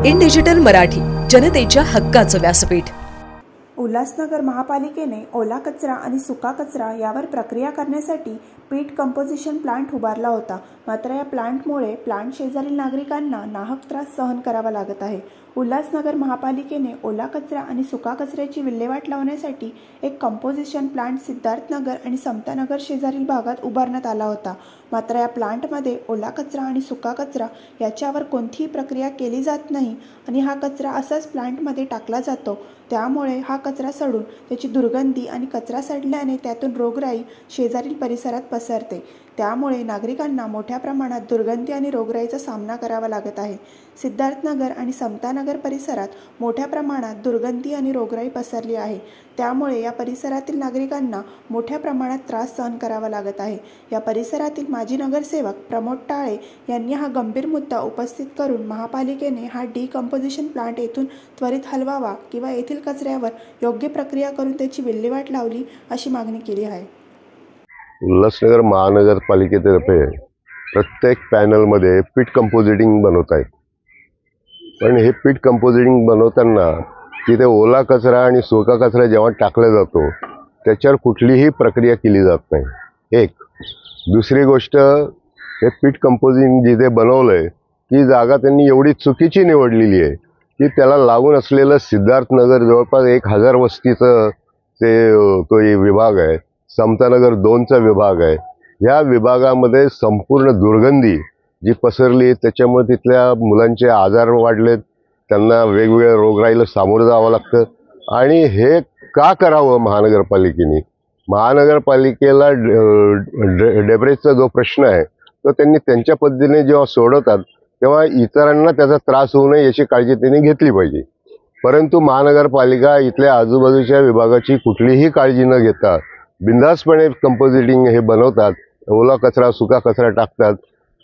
In digital Marathi, जनतेच्या हक्काचं व्यासपीठ। उल्हासनगर महापालिकेने ओला कचरा आणि सुका कचरा यावर प्रक्रिया करण्यासाठी पीट कंपोजिशन प्लांट उभारला होता। मात्र या प्लांटमुळे प्लांट शेजारील नागरिकांना नाहक त्रास सहन करावा लागत आहे। उल्हासनगर महापालिकेने ओला कचरा आणि सुका कचऱ्याची विल्हेवाट लावण्यासाठी एक कंपोजिशन प्लांट सिद्धार्थनगर आणि समतानगर शेजारील भागात उभारण्यात आला होता। मात्र या प्लांटमध्ये ओला कचरा आणि सुका कचरा याच्यावर कोणतीही प्रक्रिया केली जात नाही आणि हा कचरा असाच प्लांटमध्ये टाकला जातो। त्यामुळे हा कचरा सडून त्याची दुर्गंधी आणि कचरा सडल्याने त्यातून रोगराई शेजारील परिसरात पसरते। त्यामुळे नागरिकांना मोठ्या प्रमाणात दुर्गंधी आणि रोगराईचा सामना करावा लागत आहे। सिद्धार्थनगर आणि समतानगर परिसरात मोठ्या प्रमाणात दुर्गंधी आणि रोगराई पसरली आहे। त्यामुळे या परिसरातील नागरिकांना मोठ्या प्रमाणात त्रास सहन करावा लागत आहे। या परिसरातील माजी नगरसेवक प्रमोद टाळे यांनी हा गंभीर मुद्दा उपस्थित करून महापालिकेने हा डिकंपोजिशन प्लांट येथून त्वरित हलवावा किंवा येथील कचऱ्यावर योग्य प्रक्रिया करून त्याची विल्हेवाट लावली अशी मागणी केली आहे। उल्हासनगर महानगरपालिकेतर्फे प्रत्येक पॅनलमध्ये पीट कंपोजिटिंग बनवत आहेत। पण हे पीट कंपोजिटिंग बनवताना तिथे ओला कचरा आणि सुका कचरा जेव्हा टाकला जातो त्याच्यावर कुठलीही प्रक्रिया केली जात नाही। एक दुसरी गोष्ट, हे पीट कंपोजिंग जिथे बनवलंय ती जागा त्यांनी एवढी चुकीची निवडलेली आहे की त्याला लागून असलेलं सिद्धार्थनगर जवळपास 1000 वस्तीचं तो विभाग आहे। समतानगर 2चा विभाग आहे। या विभागामध्ये संपूर्ण दुर्गंधी जी पसरली त्याच्यामुळे तिथल्या मुलांचे आजार वाढलेत, त्यांना वेगवेगळ्या रोगराईला सामोरं जावं लागतं। आणि हे का करावं महानगरपालिकेने? महानगरपालिकेला डेब्रेजचा जो प्रश्न आहे तो त्यांनी त्यांच्या पद्धतीने जेव्हा सोडवतात तेव्हा इतरांना त्याचा त्रास होऊ नये याची काळजी त्यांनी घेतली पाहिजे। परंतु महानगरपालिका इथल्या आजूबाजूच्या विभागाची कुठलीही काळजी न घेता बिनधास्तपणे कंपोजिटिंग हे बनवतात, ओला कचरा सुका कचरा टाकतात,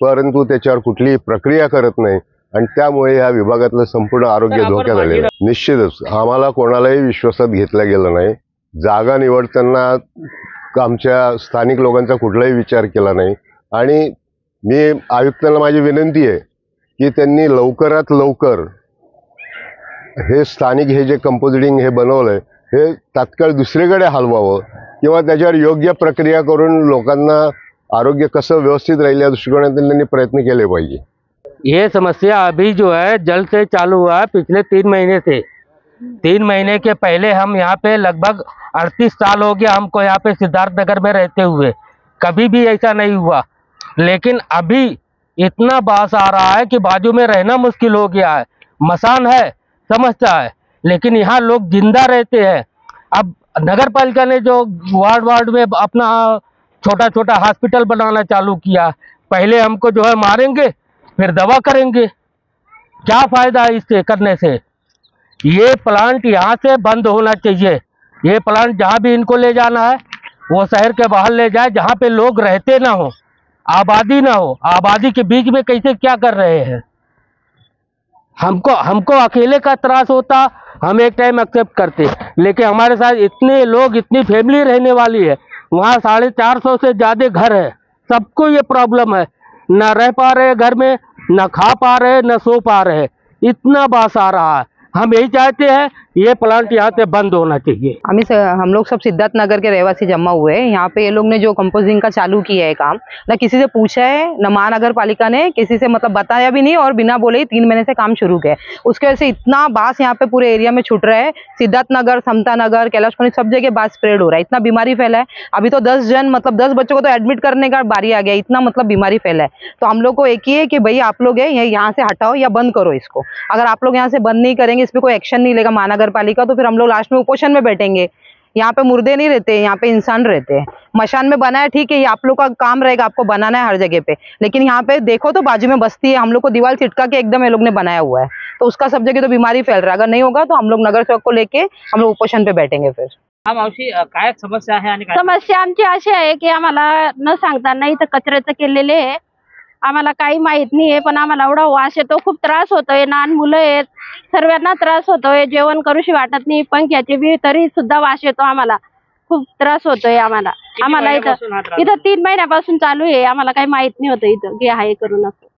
परंतु त्याच्यावर कुठलीही प्रक्रिया करत नाही आणि त्यामुळे या विभागातलं संपूर्ण आरोग्य धोक्यात आलेलं आहे। निश्चितच आम्हाला कोणालाही विश्वासात घेतलं गेलं नाही। जागा निवडताना आमच्या स्थानिक लोकांचा कुठलाही विचार केला नाही आणि मी आयुक्तांना माझी विनंती आहे की त्यांनी लवकरात लवकर हे स्थानिक हे जे कंपोजिटिंग हे बनवलंय हे तात्काळ दुसरीकडे हलवावं किंवा त्याच्यावर योग्य प्रक्रिया करून लोकांना आरोग्य कसं व्यवस्थित राहील या दृष्टिकोनातून त्यांनी प्रयत्न केले पाहिजे। ये समस्या अभी जो है जल्द से चालू हुआ है, पिछले 3 महीने से। 3 महीने के पहले हम यहाँ पे लगभग 38 साल हो गया हमको यहाँ पे सिद्धार्थनगर में रहते हुए, कभी भी ऐसा नहीं हुआ। लेकिन अभी इतना बास आ रहा है कि बाजू में रहना मुश्किल हो गया है। मसान है समझता है, लेकिन यहाँ लोग जिंदा रहते हैं। अब नगर पालिका ने जो वार्ड में अपना छोटा छोटा हॉस्पिटल बनाना चालू किया, पहले हमको जो है मारेंगे फिर दवा करेंगे। क्या फायदा है इससे करने से? ये प्लांट यहाँ से बंद होना चाहिए। ये प्लांट जहाँ भी इनको ले जाना है वो शहर के बाहर ले जाए, जहाँ पे लोग रहते ना हो, आबादी ना हो। आबादी के बीच में कैसे क्या कर रहे हैं? हमको अकेले का त्रास होता, हम एक टाइम एक्सेप्ट करते, लेकिन हमारे साथ इतने लोग, इतनी फैमिली रहने वाली है, वहाँ 450 से ज़्यादा घर है, सबको ये प्रॉब्लम है। न रह पा रहे घर में, न खा पा रहे, न सो पा रहे, इतना बास आ रहा है। हम यही चाहते हैं ये प्लांट यहाँ से बंद होना चाहिए। हम लोग सब सिद्धार्थ नगर के रहवासी जमा हुए हैं। यहाँ पे ये लोग ने जो कंपोजिंग का चालू किया है काम, ना किसी से पूछा है, न महानगर पालिका ने किसी से मतलब बताया भी नहीं, और बिना बोले ही 3 महीने से काम शुरू किया है। उसकी वजह से इतना बास यहाँ पे पूरे एरिया में छूट रहा है। सिद्धार्थ नगर, समता नगर, कैलाश कॉलोनी, सब जगह बास स्प्रेड हो रहा है। इतना बीमारी फैला है। अभी तो 10 बच्चों को तो एडमिट करने का बारी आ गया, इतना मतलब बीमारी फैला है। तो हम लोग को एक ही है कि भाई आप लोग है यहाँ से हटाओ या बंद करो इसको। अगर आप लोग यहाँ से बंद नहीं करेंगे, इस पर कोई एक्शन नहीं लेगा महानगर पालिका, तो फिर हम लोग लास्ट में उपोषण में बैठेंगे। यहाँ पे मुर्दे नहीं रहते, यहाँ पे इंसान रहते हैं। मशान में बना है ठीक है, ये आप लोग का काम रहेगा, आपको बनाना है हर जगह पे, लेकिन यहाँ पे देखो तो बाजू में बस्ती है, हम लोग को दीवार चिटका के एकदम ये लोग ने बनाया हुआ है, तो उसका सब जगह तो बीमारी फैल रहा है। अगर नहीं होगा तो हम लोग नगर सेवक को लेके हम लोग उपोषण पे बैठेंगे फिर। मावशी, काय समस्या आहे आणि समस्या आमची अशी आहे की आम्हाला न सांगता नाही तर कचऱ्याचं केलेले आहे, आम्हाला काही माहित नाहीये, पण आम्हाला एवढा वास येतो, खूप त्रास होतोय, लहान मुलं आहेत, सर्वांना त्रास होतोय, जेवण करूशी वाटत नाही, पंख्याचे बी तरी सुद्धा वास येतो, आम्हाला खूप त्रास होतोय। आम्हाला इथं 3 महिन्यापासून चालू आहे, आम्हाला काही माहित नाही होतं इथं की आहे करून असं।